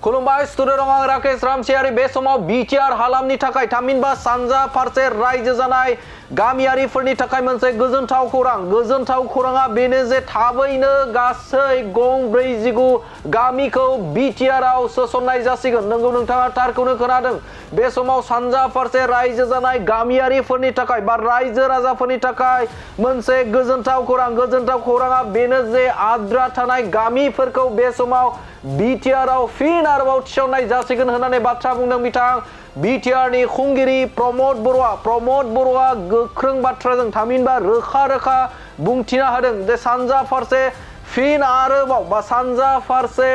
खुलुमबाय स्टुडिअ दं आं राकेश रामसियारि बे समाव बिटिआर हालामनि थाखाय थामहिनबा सानजा फारसे रायजो जानाय गामियारिफोरनि थाखाय मोनसे गोजोनथाव खौराङा बेनो जे थाबैनो गासै गं 49 गामिखौ बिटिआरआव सोसननाय जासिगोन। नंगौ नोंथाङा थारखौनो खोनादों। बे समाव सानजा फारसे रायजो जानाय गामियारिफोरनि थाखाय बा रायजो राजाफोरनि थाखाय मोनसे गोजोनथाव खौराङा बेनो जे आद्रा थानाय गामिफोरखौ बे समाव बिटिआरआव फिन आरोबाव थिसननाय जासिगोन होननानै बाथ्रा बुंदों बिथां बिटिआरनि खुंगिरि प्रमद बर'आ गोख्रों बाथ्राजों थामहिनबा रोखा बुंथिना होदों जे सानजा फारसे फिन आरोबाव बा सानजा फारसे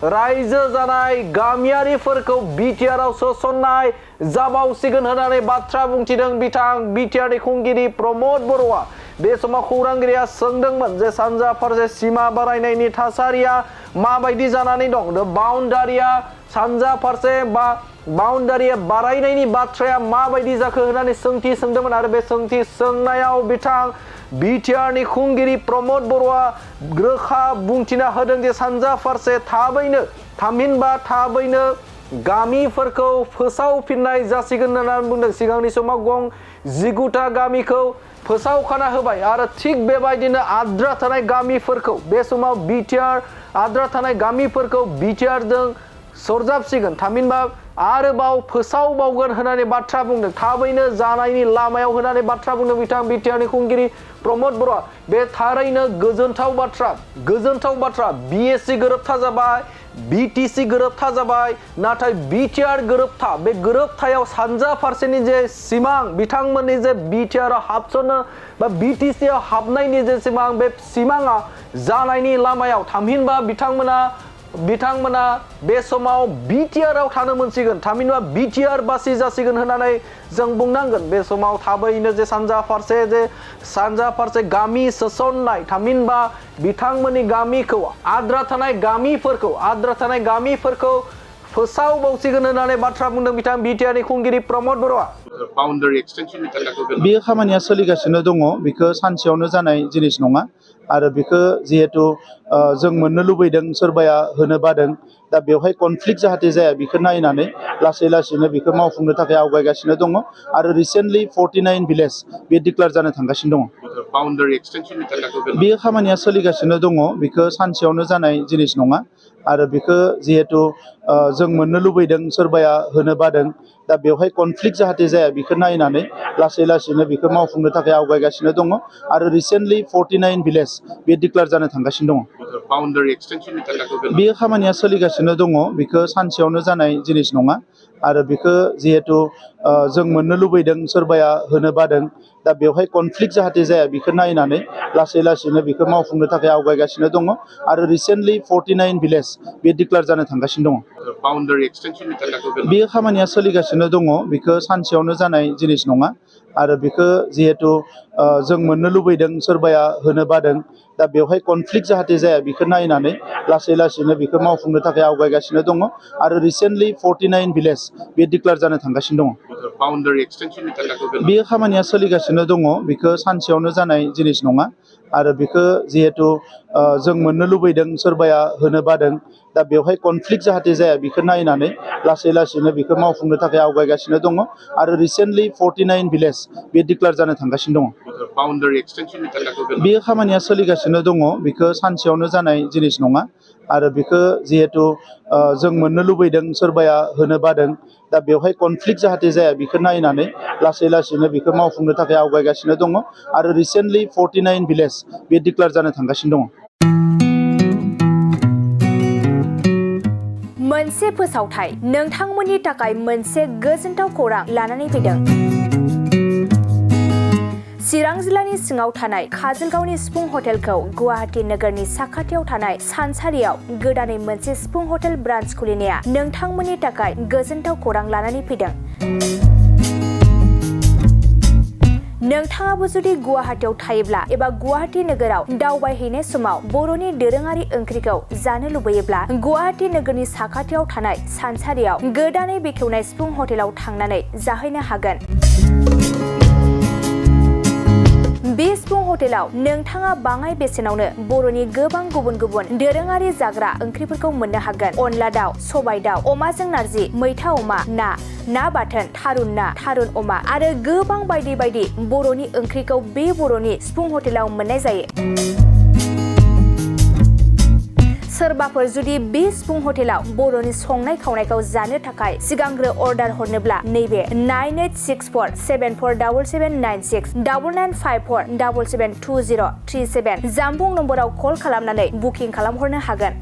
रायजो जानाय गामियारिफोरखौ बिटिआरआव सोसननाय जाबावसिगोन होननानै बाथ्रा बुंथिदों बिथां बिटिआरनि खुंगिरि प्रमद बर'आ। बे समाव खौरांगिरिया सोंदोंमोन जे सानजा फारसे सिमा बारायनायनि थासारिया माबायदि जानानै दं। बाउन्डारिया सानजा फारसे बा बाउन्डारिया बारायनायनि बाथ्राया माबायदि जाखो होननानै सोंथि सोंदोंमोन आरो बे सोंथि सोंनायाव बिथां बिटिआरनि खुंगिरि प्रमद बर'आ रोखा बुंथिना होदों जे सानजा फारसे थाबैनो गामिफोरखौ फोसावफिननाय जासिगोन होननानै बुंदों। सिगांनि समाव गं 19टा गामिखौ फोसावखाना होबाय आरो थिग बेबायदिनो आद्रा थानाय गामिफोरखौ बे समाव आद्रा थानाय गामिफोरखौ बिटिआरजों सरजाबसिगोन थामहिनबा आरोबाव फोसावबावगोन होननानै बाथ्रा बुंदों। थाबैनो जानायनि लामायाव होननानै बाथ्रा बुंदों बिथां बिटिआरनि खुंगिरि प्रमद बर'आ। बे थारैनो गोजोनथाव बाथ्रा बिएससि गोरोबथा जाबाय, बिटिसि गोरोबथा जाबाय, नाथाय बिटिआर गोरोबथा बे गोरोबथायाव सानजा फारसेनि जे सिमां बिथांमोननि जे बिटिआरआव हाबसननो बा बिटिसिआव हाबनायनि जे सिमां बे सिमाङा जानायनि लामायाव थामहिनबा बिथांमोना बे समाव बिटिआरआव थानो मोनसिगोन थामहिनबा बिटिआर बासि जासिगोन होननानै जों बुंनांगोन। बे समाव थाबैनो जे सानजा फारसे गामि सोसननाय थामहिनबा बिथांमोननि गामिखौ आद्रा थानाय गामिफोरखौ फोसावबावसिगोन होननानै बाथ्रा बुंदों बिथां बिटिआरनि खुंगिरि प्रमद बर'आ। बे खामानिया सोलिगासिनो दङ। बेखौ सानसेयावनो जानाय जिनिस नङा आरो बेखौ जिहेतु जों मोननो लुबैदों सोरबाया होनो बादों दा बेवहाय कनफ्लिक्ट जाहाथे जाया बेखौ नायनानै लासैनो बेखौ मावफुंनो थाखाय आवगायगासिनो दङ आरो रिसेन्टलि 49 भिलेज बे डिक्लेयार जानो थांगासिनो दङ। बे खामानिया सोलिगासिनो दङ। बेखौ सानसेयावनो जानाय जिनिस नङा आरो बेखौ जिहेतु जों मोननो लुबैदों सोरबाया होनो बादों दा बेवहाय कनफ्लिक्ट जाहाथे जाया बेखौ नायनानै लासैनो बेखौ मावफुंनो थाखाय आवगायगासिनो दङ आरो रिसेन्टलि 49 भिलेज बे डिक्लेयार जानो थांगासिनो दङ। बे खामानिया सोलिगासिनो दङ। बेखौ सानसेयावनो जानाय जिनिस नङा आरो बेखौ जिहेतु जों मोननो लुबैदों सोरबाया होनो बादों दा बेवहाय कनफ्लिक्ट जाहाथे जाया बेखौ नायनानै लासैनो बेखौ मावफुंनो थाखाय आवगायगासिनो दङ आरो रिसेन्टलि 49 भिलेज बे डिक्लेयार जानो थांगासिनो दङ। बे खामानिया सोलिगासिनो दङ। बेखौ सानसेयावनो जानाय जिनिस नङा आरो बेखौ जिहेतु जों मोननो लुबैदों सोरबाया होनो बादों दा बेवहाय कनफ्लिक्ट जाहाथे जाया बेखौ नायनानै लासैनो बेखौ मावफुंनो थाखाय आवगायगासिनो दङ आरो रिसेन्टलि 49 भिलेज बे डिक्लेयार जानो थांगासिनो दङ। बे खामानिया सोलिगासिनो दङ। बेखौ सानसेयावनो जानाय जिनिस नङा आरो बेखौ जिहेतु जों मोननो लुबैदों सोरबाया होनो बादों दा बेवहाय कनफ्लिक्ट जाहाथे जाया बेखौ नायनानै लासैनो बेखौ मावफुंनो थाखाय आवगायगासिनो दङ आरो रिसेन्टलि 49 भिलेज बे डिक्लेयार जानो थांगासिनो दङ। बे खामानिया सोलिगासिनो दङ। बेखौ सानसेयावनो जानाय जिनिस नङा आरो बेखौ जिहेतु जों मोननो लुबैदों सोरबाया होनो बादों दा बेवहाय कनफ्लिक्ट जाहाथे जाया बेखौ नायनानै लासैनो बेखौ मावफुंनो थाखाय आवगायगासिनो दङ आरो रिसेन्टलि 49 भिलेज बे डिक्लेयार जानो थांगासिनो दङ। मोनसे फोसावथाय नोंथांमोननि थाखाय मोनसे गोजोनथाव खौरां लानानै फैदों। चिरां जिल्लानि सिङाव थानाय काजलगावनि सिफुं हटेलखौ गुवाहाटी नोगोरनि साखाथियाव थानाय सानसारियाव गोदानै मोनसे सिफुं हटेल ब्रान्च खुलिनाया नोंथांमोननि थाखाय गोजोनथाव खौरां लानानै फैदों। नोंथाङाबो जुदि गुवाहाटीयाव थायोब्ला एबा गुवाहाटी नोगोराव दावबायहैनाय समाव बर'नि दोरोङारि ओंख्रिखौ जानो लुबैयोब्ला गुवाहाटी नोगोरनि साखाथियाव थानाय सानसारियाव गोदानै बेखेवनाय सिफुं हटेलाव थांनानै जाहैनो हागोन। बे सिफुं हटेलाव नोंथाङा बाङाय बेसेनावनो बर'नि गोबां गुबुन गुबुन दोरोङारि जाग्रा ओंख्रिफोरखौ मोननो हागोन। अनला दाउ, सबाय दाउ, अमाजों नारजि, मैथा अमा, ना बाथोन, थारुन ना, थारुन अमा आरो गोबां बायदि बायदि बर'नि ओंख्रिखौ बे बर'नि सिफुं हटेलाव मोननाय जायो। सोरबाफोर जुदि बे सिफुं हटेलाव बर'नि संनाय खावनायखौ जानो थाखाय सिगांग्रो अर्डार हरनोब्ला नैबे 9864747796 9954772037 जामबुं नम्बराव कल खालामनानै बुकिं खालामहरनो हागोन।